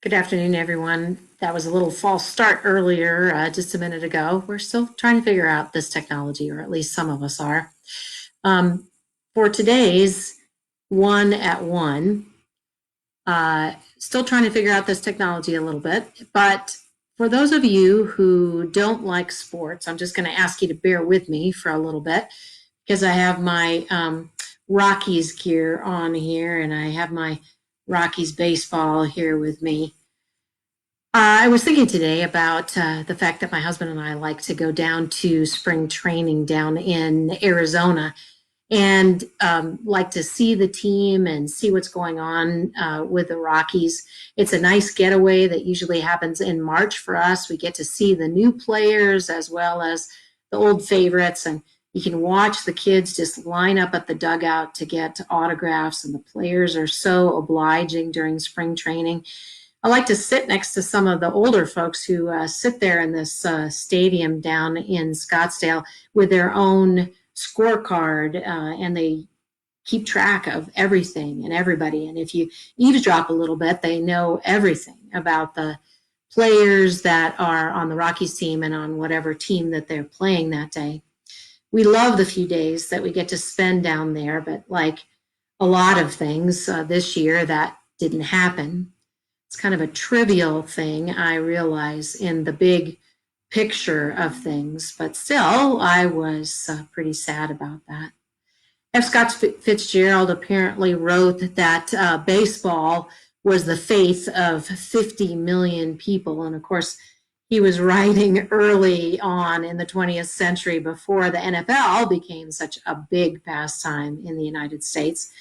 Good afternoon, everyone. That was a little false start earlier, just a minute ago. We're still trying to figure out this technology, or at least some of us are. For today's one at one, still trying to figure out this technology a little bit. But for those of you who don't like sports, I'm just going to ask you to bear with me for a little bit because I have my Rockies gear on here and I have my Rockies baseball here with me. I was thinking today about the fact that my husband and I like to go down to spring training down in Arizona and like to see the team and see what's going on with the Rockies. It's a nice getaway that usually happens in March for us. We get to see the new players as well as the old favorites, and you can watch the kids just line up at the dugout to get autographs, and the players are so obliging during spring training. I like to sit next to some of the older folks who sit there in this stadium down in Scottsdale with their own scorecard, and they keep track of everything and everybody. And if you eavesdrop a little bit, they know everything about the players that are on the Rockies team and on whatever team that they're playing that day. We love the few days that we get to spend down there, but like a lot of things this year, that didn't happen. It's kind of a trivial thing, I realize, in the big picture of things, but still, I was pretty sad about that. F. Scott Fitzgerald apparently wrote that baseball was the faith of 50 million people. And of course, he was writing early on in the 20th century before the NFL became such a big pastime in the United States.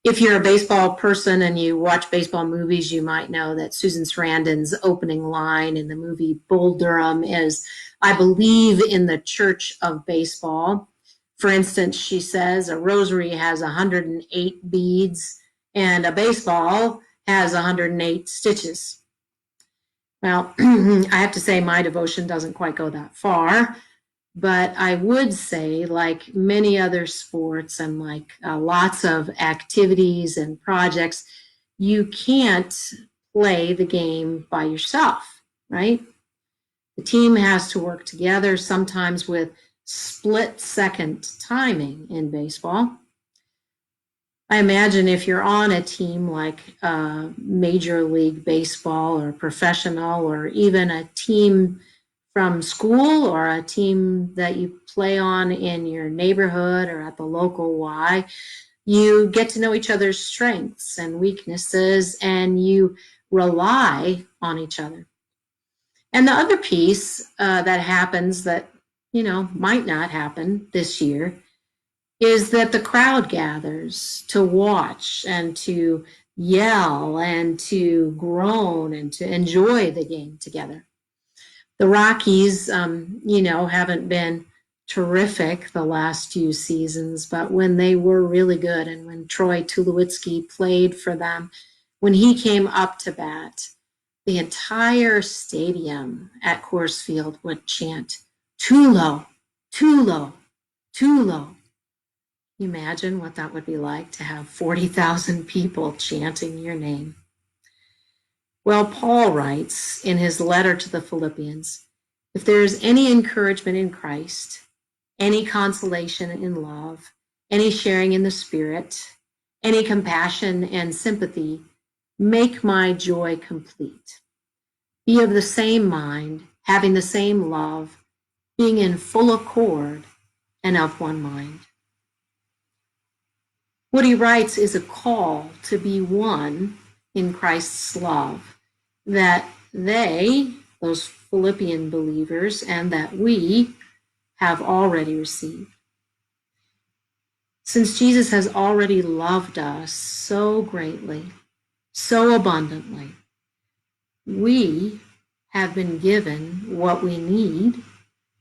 If you're a baseball person and you watch baseball movies, you might know that Susan Sarandon's opening line in the movie Bull Durham is, "I believe in the church of baseball." For instance, she says a rosary has 108 beads and a baseball has 108 stitches. Well, I have to say my devotion doesn't quite go that far. But I would say, like many other sports and like lots of activities and projects, you can't play the game by yourself, right? The team has to work together, sometimes with split second timing in baseball. I imagine if you're on a team like Major League Baseball or professional, or even a team from school or a team that you play on in your neighborhood or at the local Y, you get to know each other's strengths and weaknesses, and you rely on each other. And the other piece that happens that, might not happen this year is that the crowd gathers to watch and to yell and to groan and to enjoy the game together. The Rockies, haven't been terrific the last few seasons, but when they were really good and when Troy Tulowitzki played for them, when he came up to bat, the entire stadium at Coors Field would chant, "Tulo, Tulo, Tulo." Can you imagine what that would be like to have 40,000 people chanting your name? Well, Paul writes in his letter to the Philippians, if there is any encouragement in Christ, any consolation in love, any sharing in the Spirit, any compassion and sympathy, make my joy complete. Be of the same mind, having the same love, being in full accord and of one mind. What he writes is a call to be one in Christ's love, that they, those Philippian believers, and that we have already received. Since Jesus has already loved us so greatly, so abundantly, we have been given what we need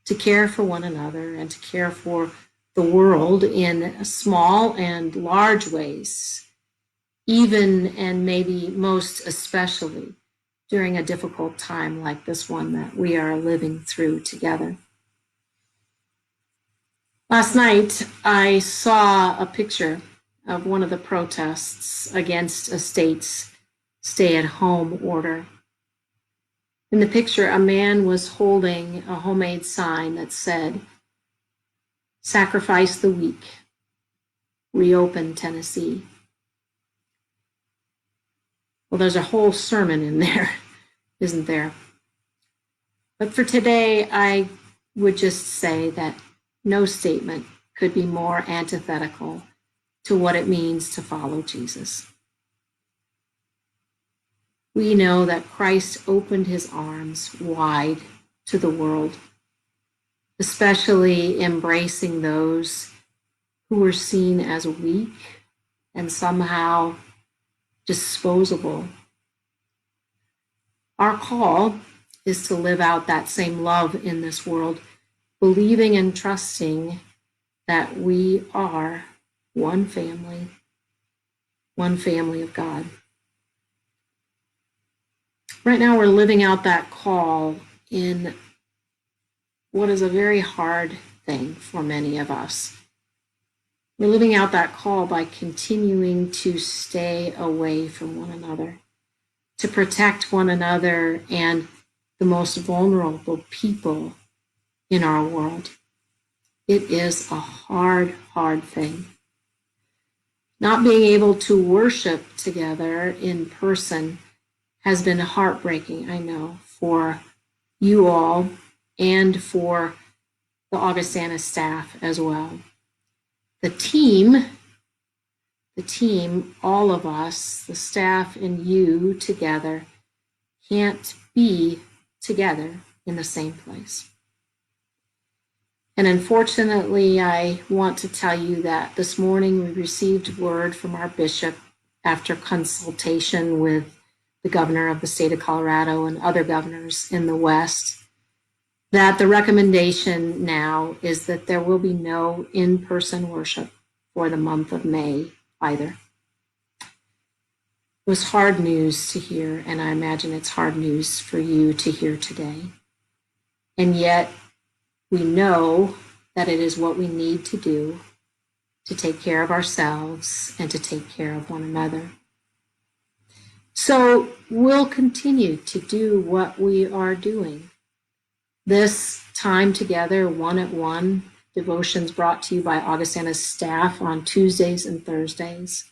to care for one another and to care for the world in small and large ways, even and maybe most especially during a difficult time like this one that we are living through together. Last night, I saw a picture of one of the protests against a state's stay-at-home order. In the picture, a man was holding a homemade sign that said, "Sacrifice the weak, reopen Tennessee." Well, there's a whole sermon in there, isn't there? But for today, I would just say that no statement could be more antithetical to what it means to follow Jesus. We know that Christ opened his arms wide to the world, especially embracing those who were seen as weak and somehow disposable. Our call is to live out that same love in this world, believing and trusting that we are one family of God. Right now, we're living out that call in what is a very hard thing for many of us. We're living out that call by continuing to stay away from one another, to protect one another and the most vulnerable people in our world. It is a hard thing. Not being able to worship together in person has been heartbreaking, I know, for you all and for the Augustana staff as well. The team, all of us, the staff and you together, can't be together in the same place. And unfortunately, I want to tell you that this morning we received word from our bishop after consultation with the governor of the state of Colorado and other governors in the West, that the recommendation now is that there will be no in-person worship for the month of May either. It was hard news to hear, and I imagine it's hard news for you to hear today. And yet, we know that it is what we need to do to take care of ourselves and to take care of one another. So we'll continue to do what we are doing. This time together, 1-at-1, devotions brought to you by Augustana's staff on Tuesdays and Thursdays.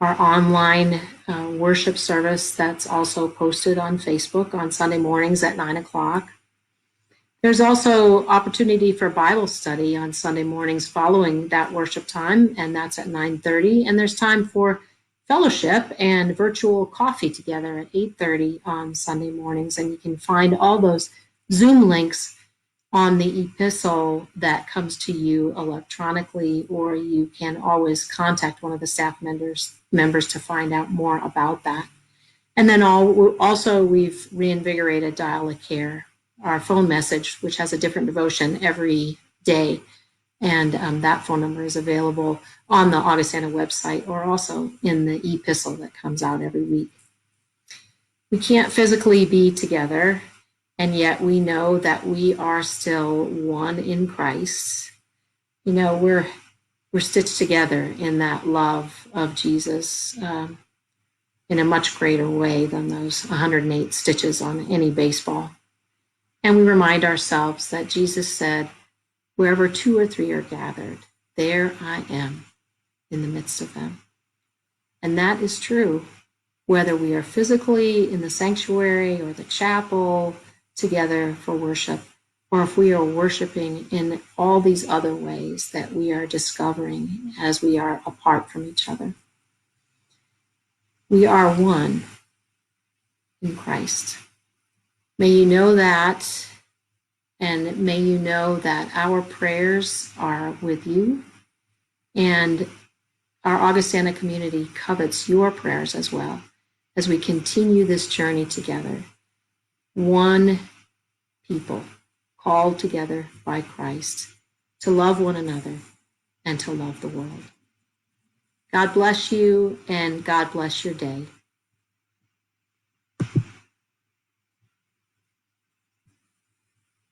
Our online worship service that's also posted on Facebook on Sunday mornings at 9 o'clock. There's also opportunity for Bible study on Sunday mornings following that worship time, and that's at 9:30. And there's time for fellowship and virtual coffee together at 8:30 on Sunday mornings. And you can find all those Zoom links on the epistle that comes to you electronically, or you can always contact one of the staff members to find out more about that. And then also we've reinvigorated Dial a Care, our phone message, which has a different devotion every day. And that phone number is available on the Augustana website or also in the epistle that comes out every week. We can't physically be together, and yet we know that we are still one in Christ. You know, we're stitched together in that love of Jesus in a much greater way than those 108 stitches on any baseball. And we remind ourselves that Jesus said, "Wherever 2 or 3 are gathered, there I am in the midst of them." And that is true, whether we are physically in the sanctuary or the chapel together for worship, or if we are worshiping in all these other ways that we are discovering as we are apart from each other. We are one in Christ. May you know that, and may you know that our prayers are with you, and our Augustana community covets your prayers as well as we continue this journey together. One people called together by Christ to love one another and to love the world. God bless you, and God bless your day.